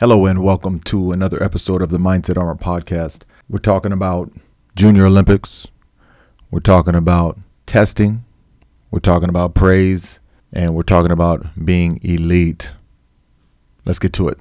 Hello and welcome to another episode of the Mindset Armor podcast. We're talking about Junior Olympics. We're talking about testing. We're talking about praise. And we're talking about being elite. Let's get to it.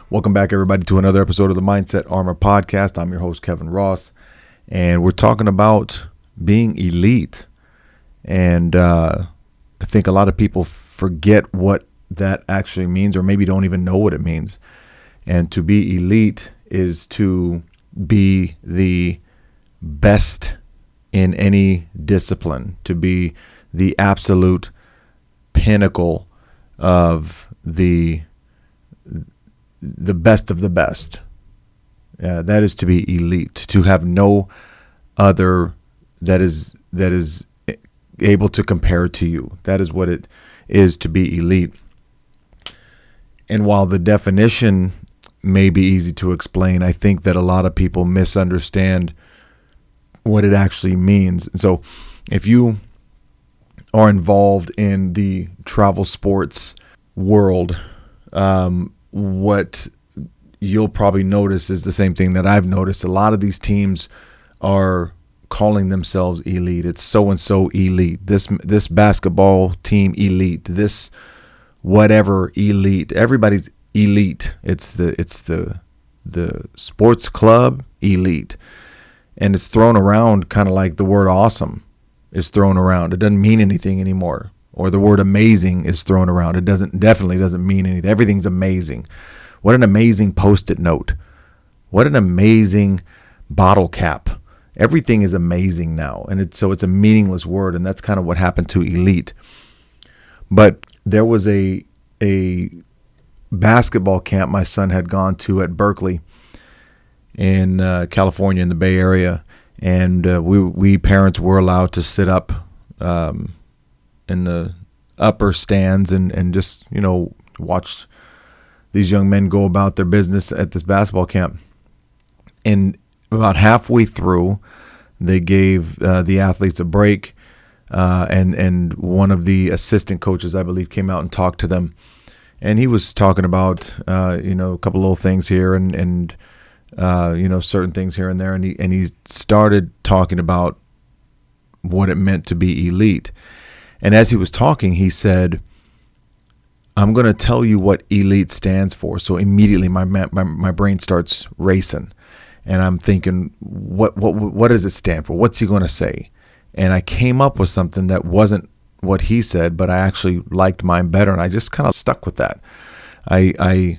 Welcome back, everybody, to another episode of the Mindset Armor podcast. I'm your host, Kevin Ross, and we're talking about being elite. And I think a lot of people forget what that actually means, or maybe don't even know what it means. And to be elite is to be the best in any discipline, to be the absolute pinnacle of the best of the best. That is to be elite, to have no other that is able to compare to you. That is what it is to be elite. And while the definition may be easy to explain, I think that a lot of people misunderstand what it actually means. And so if you are involved in the travel sports world, what you'll probably notice is the same thing that I've noticed. A lot of these teams are calling themselves elite. It's so-and-so elite. This basketball team elite. This whatever elite. Everybody's elite. It's the sports club elite. And it's thrown around kind of like the word awesome is thrown around. It doesn't mean anything anymore. Or the word amazing is thrown around. It definitely doesn't mean anything. Everything's amazing. What an amazing Post-it note. What an amazing bottle cap. Everything is amazing now. And so it's a meaningless word. And that's kind of what happened to elite. But there was a basketball camp my son had gone to at Berkeley in California, in the Bay Area. And we parents were allowed to sit up in the upper stands and just, watch these young men go about their business at this basketball camp. And about halfway through, they gave the athletes a break, and one of the assistant coaches, I believe, came out and talked to them. And he was talking about, a couple little things here and certain things here and there. And he started talking about what it meant to be elite. And as he was talking, he said, I'm going to tell you what elite stands for. So immediately my brain starts racing. And I'm thinking, what does it stand for? What's he going to say? And I came up with something that wasn't what he said, but I actually liked mine better. And I just kind of stuck with that. I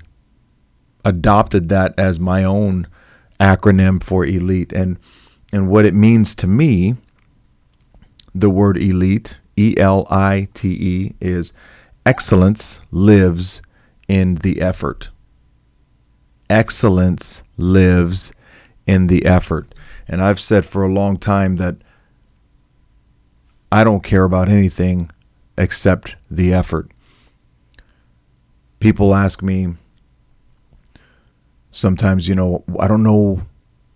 adopted that as my own acronym for elite. And what it means to me, the word elite, ELITE, is excellence lives in the effort. Excellence lives in the effort. And I've said for a long time that I don't care about anything except the effort. People ask me sometimes, I don't know.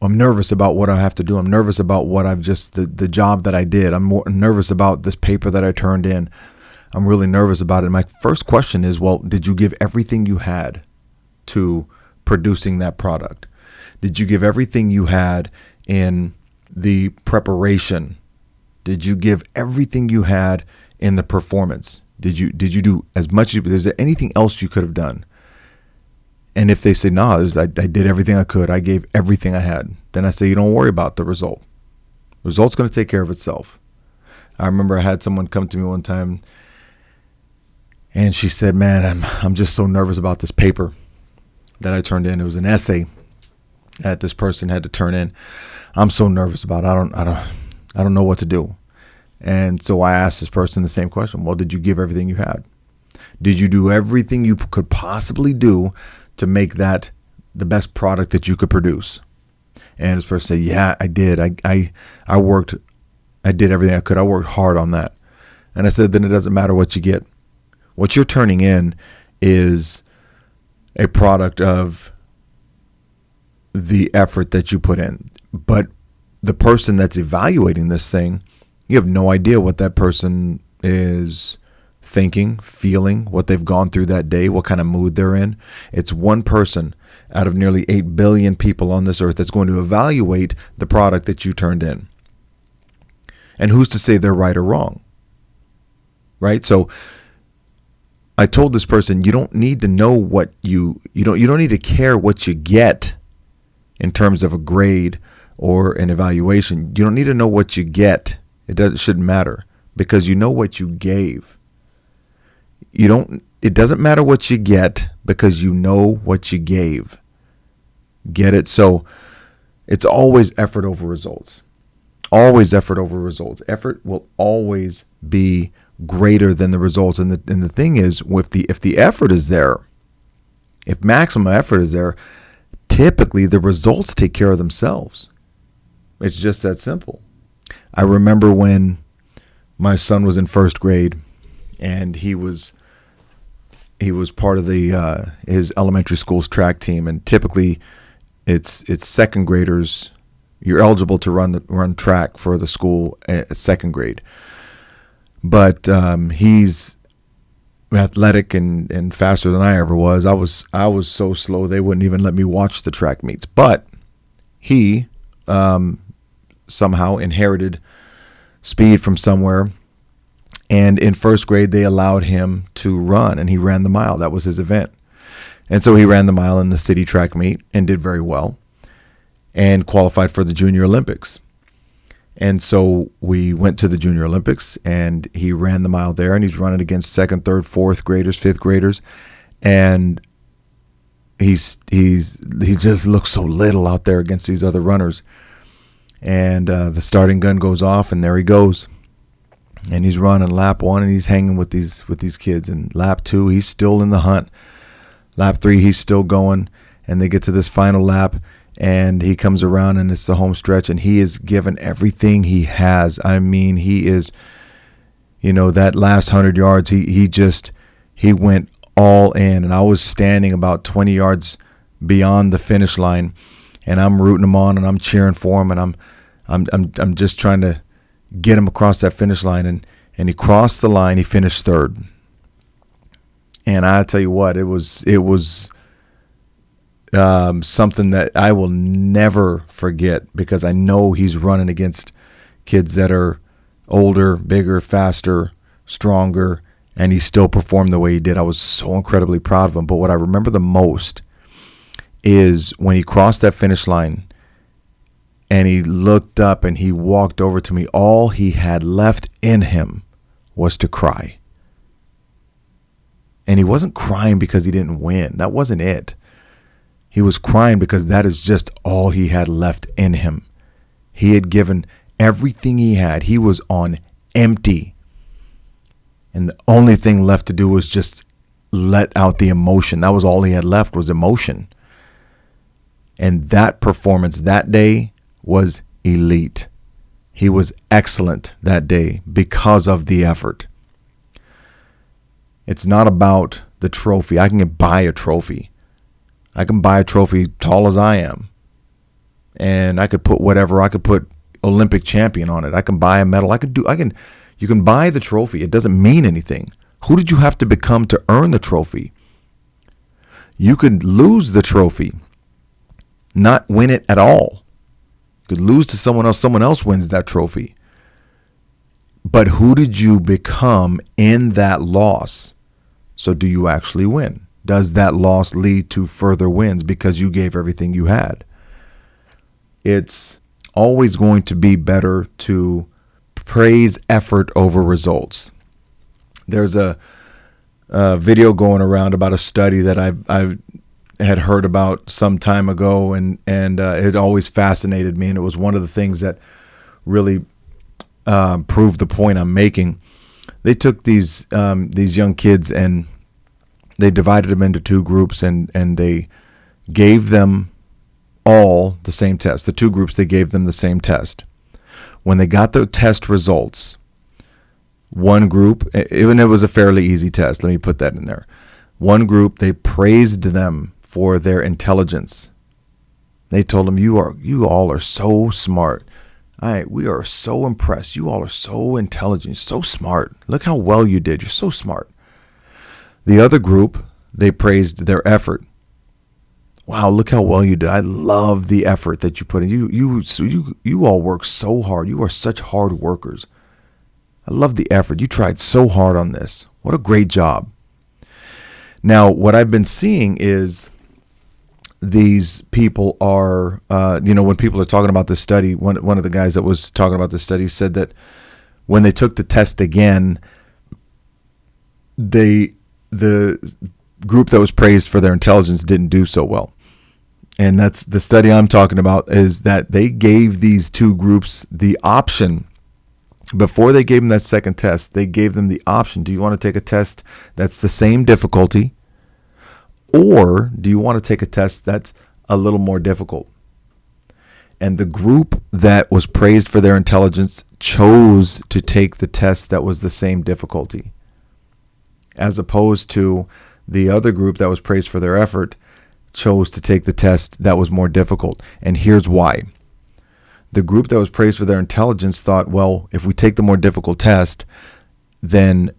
I'm nervous about what I have to do. I'm nervous about what the job that I did. I'm more nervous about this paper that I turned in. I'm really nervous about it. My first question is, well, did you give everything you had to producing that product? Did you give everything you had in the preparation? Did you give everything you had in the performance? Did you do as much? Is there anything else you could have done? And if they say, no, I did everything I could, I gave everything I had, then I say, you don't worry about the result. The result's going to take care of itself. I remember I had someone come to me one time, and she said, man, I'm just so nervous about this paper that I turned in. It was an essay that this person had to turn in. I'm so nervous about it. I don't know what to do. And so I asked this person the same question. Well, did you give everything you had? Did you do everything you could possibly do to make that the best product that you could produce? And this person said, yeah, I did. I worked. I did everything I could. I worked hard on that. And I said, then it doesn't matter what you get. What you're turning in is a product of the effort that you put in. But the person that's evaluating this thing, you have no idea what that person is thinking, feeling, what they've gone through that day, what kind of mood they're in. It's one person out of nearly 8 billion people on this earth that's going to evaluate the product that you turned in. And who's to say they're right or wrong? Right? So I told this person, you don't need to know what you don't need to care what you get in terms of a grade or an evaluation. You don't need to know what you get. It shouldn't matter, because you know what you gave. It doesn't matter what you get, because you know what you gave. Get it? So it's always effort over results. Always effort over results. Effort will always be greater than the results. And the thing is, if the effort is there, if maximum effort is there, typically the results take care of themselves. It's just that simple. I remember when my son was in first grade, and he was part of his elementary school's track team, and typically it's second graders. You're eligible to run track for the school at second grade, but he's athletic and faster than I ever was. I was so slow they wouldn't even let me watch the track meets. But he somehow inherited speed from somewhere. And in first grade, they allowed him to run, and he ran the mile. That was his event. And so he ran the mile in the city track meet and did very well and qualified for the Junior Olympics. And so we went to the Junior Olympics, and he ran the mile there, and he's running against second, third, fourth graders, fifth graders. And he just looks so little out there against these other runners. And the starting gun goes off, and there he goes. And he's running lap 1, and he's hanging with these kids. And lap 2, he's still in the hunt. Lap 3, he's still going. And they get to this final lap, and he comes around, and it's the home stretch, and he is given everything he has. I mean, he is, that last 100 yards, he went all in. And I was standing about 20 yards beyond the finish line, and I'm rooting him on, and I'm cheering for him, and I'm just trying to get him across that finish line, and he crossed the line. He finished third, and I tell you what, it was something that I will never forget, because I know he's running against kids that are older, bigger, faster, stronger, and he still performed the way he did. I was so incredibly proud of him. But what I remember the most is when he crossed that finish line, and he looked up and he walked over to me. All he had left in him was to cry. And he wasn't crying because he didn't win. That wasn't it. He was crying because that is just all he had left in him. He had given everything he had. He was on empty. And the only thing left to do was just let out the emotion. That was all he had left, was emotion. And that performance that day was elite. He was excellent that day because of the effort. It's not about the trophy. I can buy a trophy. I can buy a trophy tall as I am. And I could put whatever. I could put Olympic champion on it. I can buy a medal. You can buy the trophy. It doesn't mean anything. Who did you have to become to earn the trophy? You could lose the trophy, not win it at all. Could lose to someone else. Someone else wins that trophy. But who did you become in that loss? So do you actually win? Does that loss lead to further wins because you gave everything you had? It's always going to be better to praise effort over results. There's a video going around about a study that I've had heard about some time ago, and it always fascinated me, and it was one of the things that really proved the point I'm making. They took these young kids, and they divided them into two groups, and they gave them all the same test. The two groups, they gave them the same test. When they got the test results, one group, even it was a fairly easy test, let me put that in there. One group, they praised them for their intelligence. They told them, you all are so smart. We are so impressed. You all are so intelligent, so smart. Look how well you did. You're so smart. The other group, they praised their effort. Wow, look how well you did. I love the effort that you put in. You all work so hard. You are such hard workers. I love the effort. You tried so hard on this. What a great job. Now, what I've been seeing is these people are, when people are talking about this study, one of the guys that was talking about this study said that when they took the test again, the group that was praised for their intelligence didn't do so well. And that's the study I'm talking about, is that they gave these two groups the option. Before they gave them that second test, they gave them the option. Do you want to take a test that's the same difficulty, or do you want to take a test that's a little more difficult? And the group that was praised for their intelligence chose to take the test that was the same difficulty, as opposed to the other group that was praised for their effort chose to take the test that was more difficult. And here's why. The group that was praised for their intelligence thought, well, if we take the more difficult test, then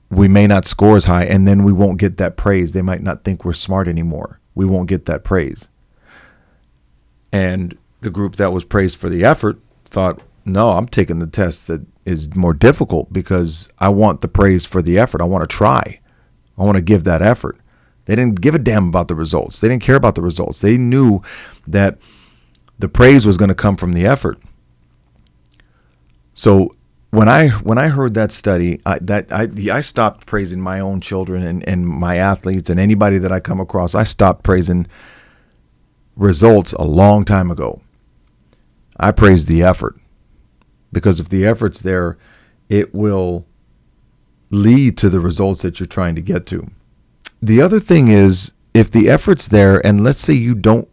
we may not score as high, and then we won't get that praise. They might not think we're smart anymore. We won't get that praise. And the group that was praised for the effort thought, no, I'm taking the test that is more difficult because I want the praise for the effort. I want to try. I want to give that effort. They didn't give a damn about the results. They didn't care about the results. They knew that the praise was going to come from the effort. So when I heard that study, I stopped praising my own children and my athletes and anybody that I come across. I stopped praising results a long time ago. I praise the effort, because if the effort's there, it will lead to the results that you're trying to get to. The other thing is, if the effort's there, and let's say you don't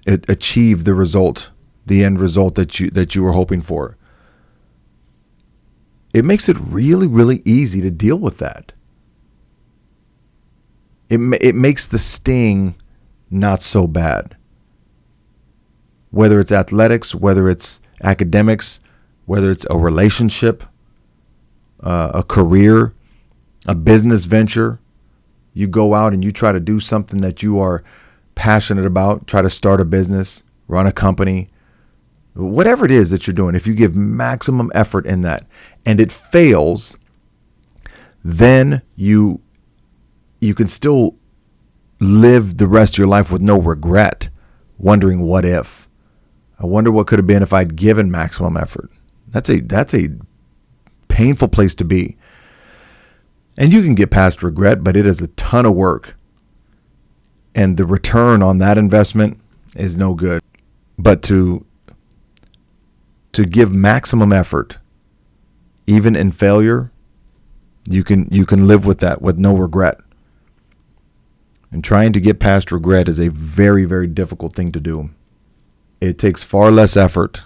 achieve the result, the end result that you were hoping for, it makes it really, really easy to deal with that. It makes the sting not so bad. Whether it's athletics, whether it's academics, whether it's a relationship, a career, a business venture, you go out and you try to do something that you are passionate about, try to start a business, run a company, whatever it is that you're doing. If you give maximum effort in that and it fails, then you can still live the rest of your life with no regret, wondering what if. I wonder what could have been if I'd given maximum effort. That's a painful place to be. And you can get past regret, but it is a ton of work. And the return on that investment is no good. But to give maximum effort, even in failure, you can live with that with no regret. And trying to get past regret is a very, very difficult thing to do. It takes far less effort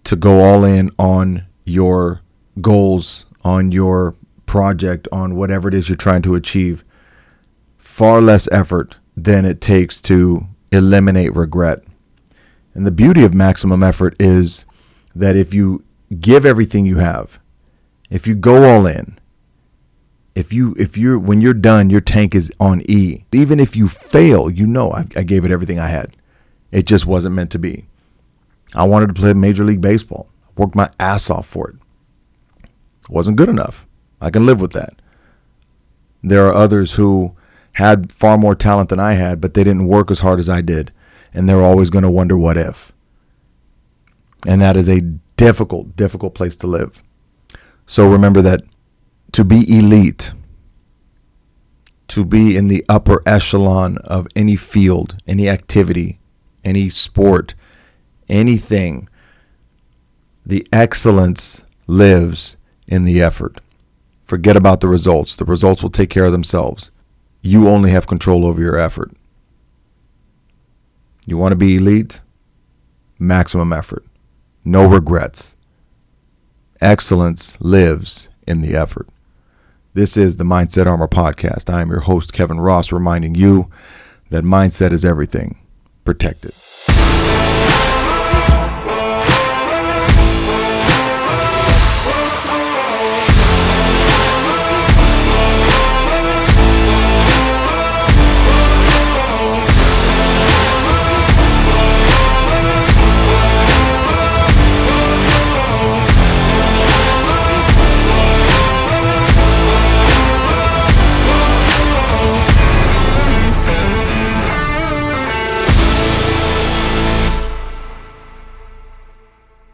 to go all in on your goals, on your project, on whatever it is you're trying to achieve. Far less effort than it takes to eliminate regret. And the beauty of maximum effort is that if you give everything you have, if you go all in, when you're done, your tank is on E. Even if you fail, I gave it everything I had. It just wasn't meant to be. I wanted to play Major League Baseball. I worked my ass off for it. It wasn't good enough. I can live with that. There are others who had far more talent than I had, but they didn't work as hard as I did. And they're always going to wonder what if. And that is a difficult, difficult place to live. So remember that to be elite, to be in the upper echelon of any field, any activity, any sport, anything, the excellence lives in the effort. Forget about the results. The results will take care of themselves. You only have control over your effort. You want to be elite? Maximum effort. No regrets. Excellence lives in the effort. This is the Mindset Armor Podcast. I am your host, Kevin Ross, reminding you that mindset is everything. Protect it.